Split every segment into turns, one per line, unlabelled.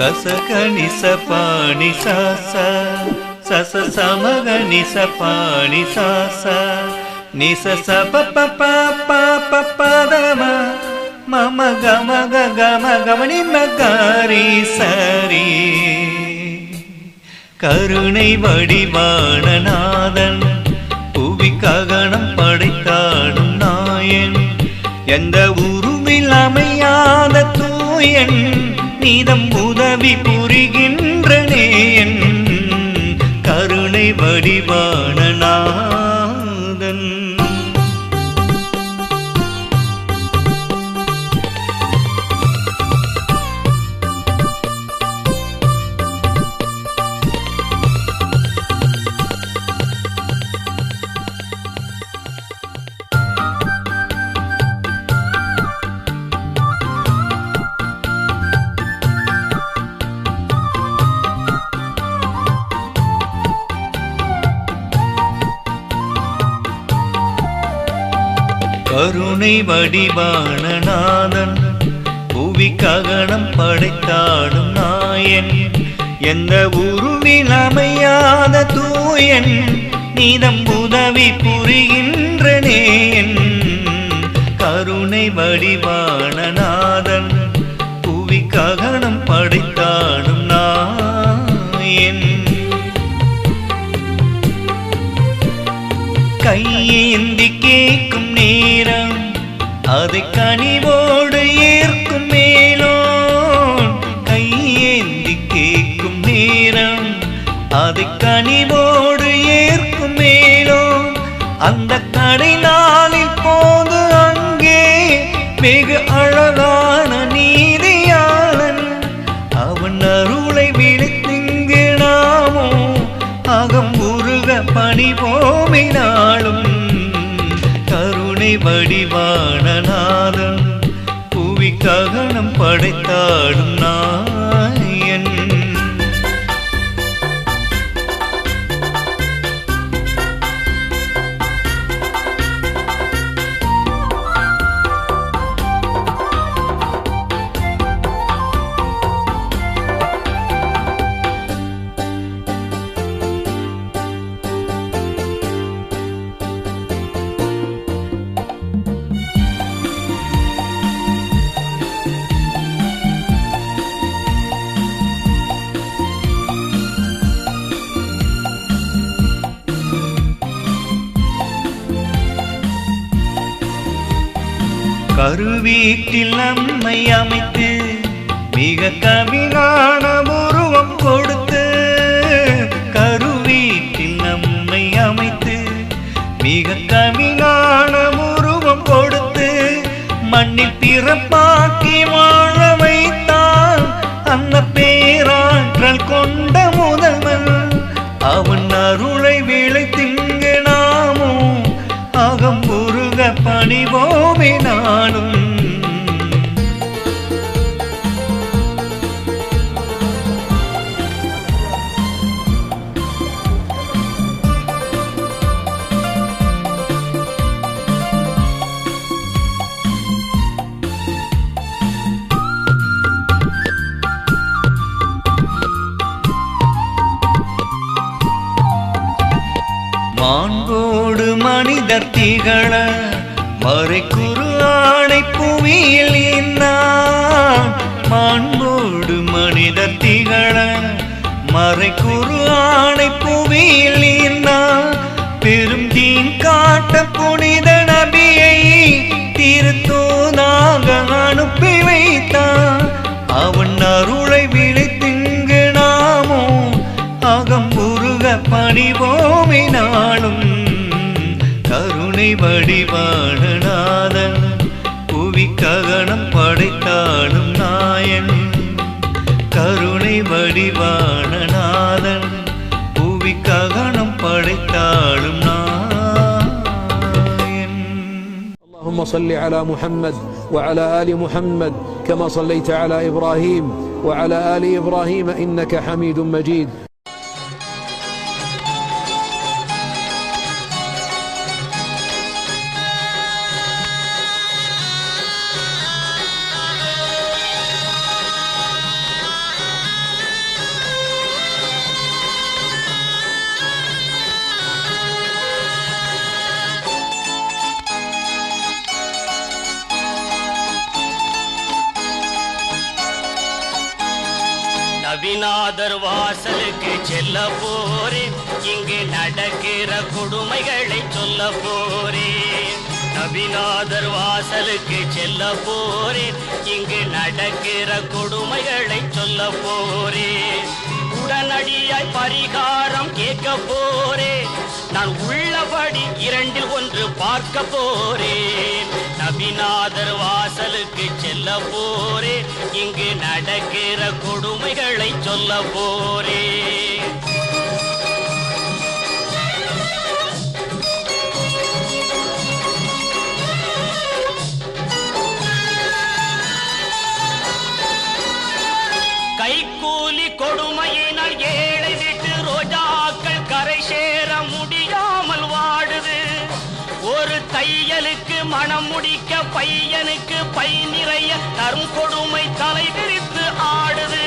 சசகனி சபானி சாசா சச சமகனி சபானி சாசா நிச சப பதம மம கம கம கமனி மகாரி சரி. கருணை வடிவான நாதன் புவி ககனம் படைத்தாடும் நாயன் எந்த உருவில் அமையாத தூயன் நீதம் உதவி புரிகின்ற நேயன் கருணை வடிவான நாதன். கருணை வடிவான நாதன் புவி ககனம் படைத்தாடும் நாயன் எந்த உருவில் அமையாத தூயன் நீதம் உதவி புரிகின்ற நேயன் கருணை வடிவான நாதன் புவி ககனம் படைத்தாடும் நாயன். கையேந்தி கேட்கும் நேரம் அதை கனிவோடு ஏற்கும் மேலோன் கையேந்தி கேட்கும் நேரம் அதை கனிவோடு ஏற்கும் மேலோன் அந்த கடை நாளில் போது அங்கே வெகு அழகான நீதியாளன் அவன் அருளை விழித்திங்கு நாமோ அகம் உருக பணிவோமினாலும் கருணை வடிவான நாதன் புவி ககனம் படைத்தாடும் நாயன். கருவீட்டில் நம்மை அமைத்து மிக கவினான உருவம் கொடுத்து கருவீட்டில் நம்மை அமைத்து மிக கவினான உருவம் கொடுத்து மண்ணில் பிறப்பாக்கி வாழ வைத்தான் அந்த பேராற்றல் கொண்ட முதல்வன் அவன் அருளை விளைத்திங்கு நாமோ அகம் உருக பணிவோமினாலும் மாண்போடு மனிதர் திகழ மறைக்குரு ஆணை புவியில் இன்னான் மாண்போடு மனிதர் திகழ மறைக்குரு ஆணை புவியில் இன்னான் பெரும் தீன் காட்ட புனித நபியை திருத்தூதாக அனுப்பி வைத்தான் அவன் அருளை விழித்திங்கு நாமோ அகம் உருக பணிவோமினாலும் கருணை வடிவான நாதன் புவி ககனம் படைத்தாடும் நாயன் கருணை வடிவான நாதன் புவி ககனம் படைத்தாடும் நாயன்.
اللهم صل على محمد وعلى آل محمد كما صليت على إبراهيم وعلى آل إبراهيم إنك حميد مجيد.
நபிநாதர் வாசலுக்கு செல்ல போறேன், இங்கு நடக்கிற கொடுமைகளை சொல்ல போறேன். நபிநாதர் வாசலுக்கு செல்ல போறேன், இங்கு நடக்கிற கொடுமைகளை சொல்ல போறேன். உடனடியாய் பரிகாரம் கேட்க போறேன், நான் உள்ளபடி இரண்டில் ஒன்று பார்க்க போறேன். நபிநாதர் வாசலுக்கு செல்ல போறேன், இங்கு நடக்கிற கொடுமைகளை சொல்ல போறேன். கைக்கூலி கொடுமையினால் ஏழை வீட்டு ரோஜாக்கள் கரை சேர முடியாமல் வாடுது. ஒரு தையலுக்கு மனம் முடிக்க பையனுக்கு பை நிறைய தரும் கொடுமை தலை விரித்து ஆடுது.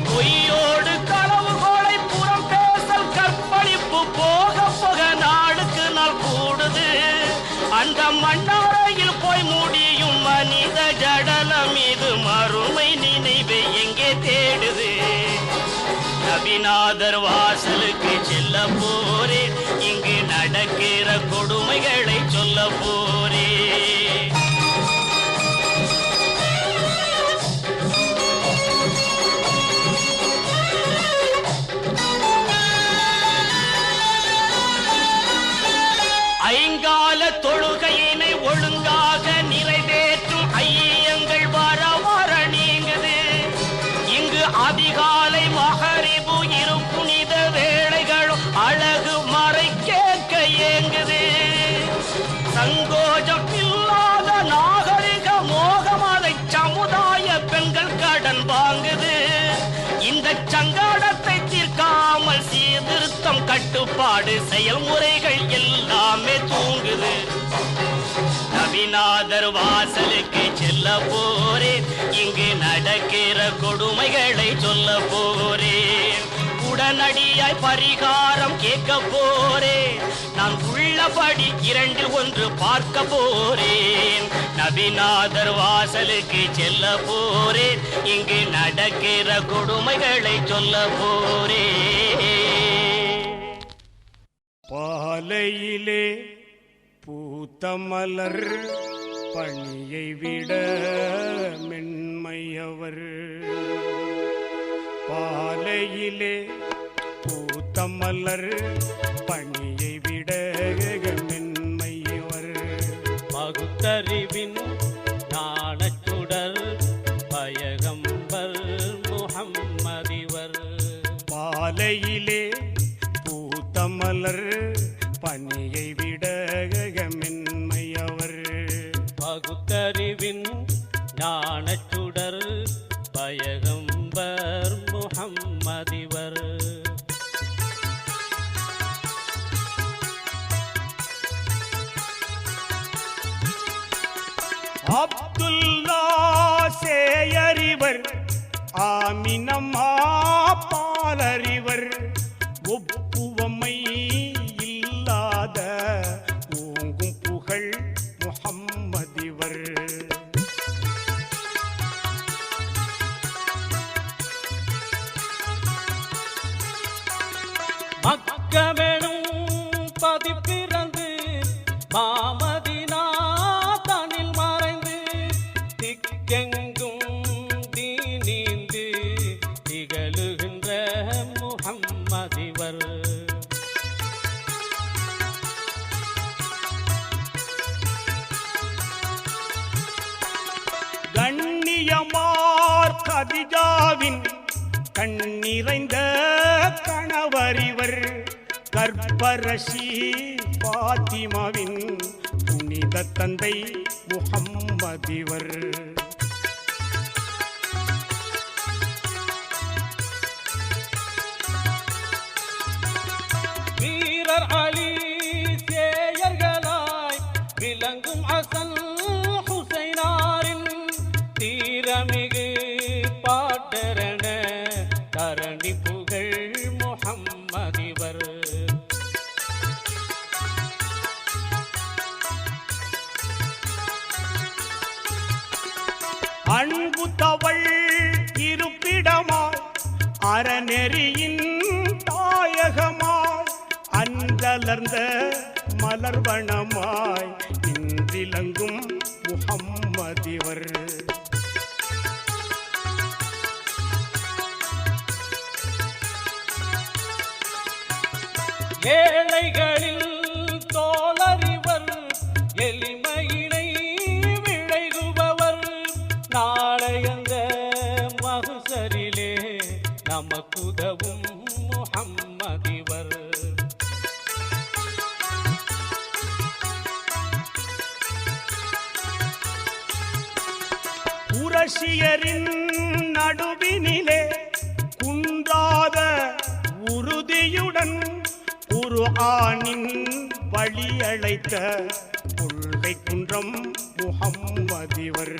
பொய்யோடு களவு கோளை புறம் பேசல் கற்பழிப்பு போக போக நாளுக்கு நாள் கூடுது. அந்த மண்ணாரையில் போய் முடியும் மனித ஜடலம் இது மறுமை நினைவு எங்கே தேடுது. நபிநாதர் வாசலுக்கு செல்ல போறேன், இங்கு நடக்கிற கொடுமைகளை சொல்ல போறேன். ஐங்கால தொழுகையினை ஒழுங்காக நிறைவேற்றும் ஐயங்கள் வர வர நீங்குது. இங்கு அதிகாலை மகரிபு இரு புனித வேளைகளும் அழகு மறை கேட்க ஏங்குது. சங்கோஜம் இல்லாத நாகரிக மோகமதை சமுதாய பெண்கள் கடன் வாங்குது. இந்த சங்கடத்தை தீர்க்காமல் சீர்திருத்தம் கட்டுப்பாடு செயல்முறைகள் எல்லாமே தூங்குது. நபிநாதர் வாசலுக்கு செல்ல போறேன், இங்கு நடக்கிற கொடுமைகளை சொல்ல போறேன். உடனடியாய் பரிகாரம் கேட்க போறேன், நான் உள்ளபடி இரண்டில் ஒன்று பார்க்க போறேன். நபிநாதர் வாசலுக்கு செல்ல போறேன், இங்கு நடக்கிற கொடுமைகளை சொல்ல போறேன்.
பாலையிலே பூத்த மலர் பணியை விட மென்மையவர். பாலையிலே பூத்த மலர் பணியை விட மென்மையவர்.
பகுத்தறிவின் ஞானச்சுடர் பயகம்பர் முஹம்மதிவர்.
பாலையிலே பூத்த மலர் பணியை விட மென்மையவர்.
பகுத்தறிவின் ஞானச்சுடர் பயகம்பர் முஹம்மதிவர்.
அப்துல்லா சேயறிவர், ஆமினம்மா பாலறிவர். ஒப்புவமை இல்லாத ஓங்கும் புகழ் முஹம்மதிவர்.
மக்கமெனும் பதிப்பிறந்து மாமதினா தனில் மறைந்து திக்கெங்கும் தீநீந்து திகழுகின்ற முஹம்மதிவர்.
கண்ணியமார் கதிஜாவின் கண்ணிறைந்த கணவரிவர். கற்பரசி பாத்திமாவின் புனித தந்தை முஹம்மதிவர்.
வீரர் அலி சேயர்களாய் விளங்கும் அசல் ஹுசைனாரின் தீரமிகு பாட்டரண தரணி புகழ் முஹம்மதிவர்.
அன்பு தவள் இருப்பிடமாய் அறநெறியின் தாயகமாய் அன்றலர்ந்த மலர்வனமாய் இன்றிலங்கும் முஹம்மதிவர்.
ஏழைகளில் தோழறிவர், எளிமையினை விளைகுபவர், நாளையந்த மகுசரிலே நமக்குதவும் முஹம்மதிவர்.
புரட்சியரின் நடுவினிலே குன்றாத உறுதியுடன் குர்ஆனின் வழியழைத்த கொள்கை குன்றம் முஹம்மதிவர்.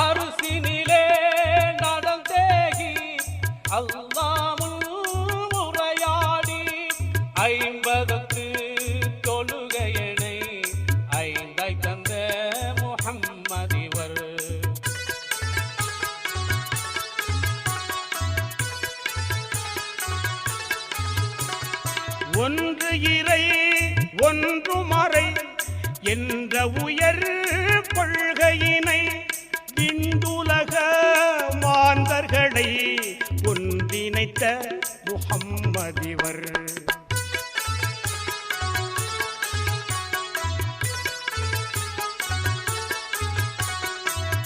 அரிசினிலே நடந்தேகி அல்லாமுல் முறையாடி, 50 தொழுகையனை ஐந்தாய் தந்த முஹம்மதிவர்.
ஒன்று இறை ஒன்று மறை என்ற உயர் கொள்கையினை விண்டுலக மாந்தர்களை ஒன்றிணைத்த முஹம்மதிவர்.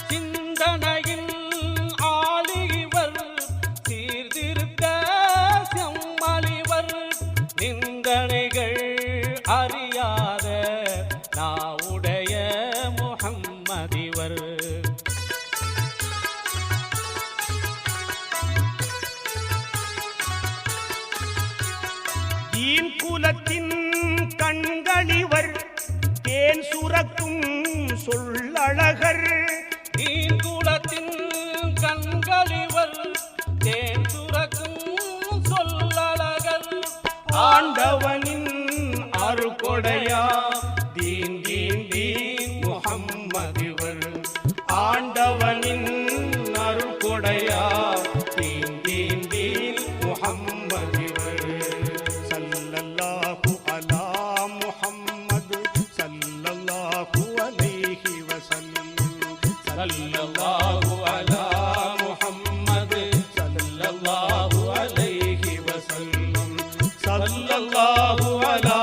சிந்தனையில் ஆளிவர், சீர்திருத்த செம்மலிவர், நிந்தனைகள் அறியாத நாவுடைய முஹம்மதிவர்.
தீன் குலத்தின் கண்களிவர், தேன் சுரக்கும் சொல்லழகர்,
தீங்குலத்தின் கண்களிவர், தேன் சுரக்கும் சொல்லழகர்,
ஆண்டவனின் அருகொடையா தீன் தீன் தீன் முஹம்மதிவர். ஆண்டவனின் அருகொடையா தீன் தீன் தீன் முஹம்மதிவர். ஸல்லல்லாஹு அலா முஹம்மது ஸல்லல்லாஹு அலைஹி வஸல்லம்.
ஸல்லல்லாஹு அலா முஹம்மது ஸல்லல்லாஹு அலைஹி வஸல்லம்.
ஸல்லல்லாஹு அலா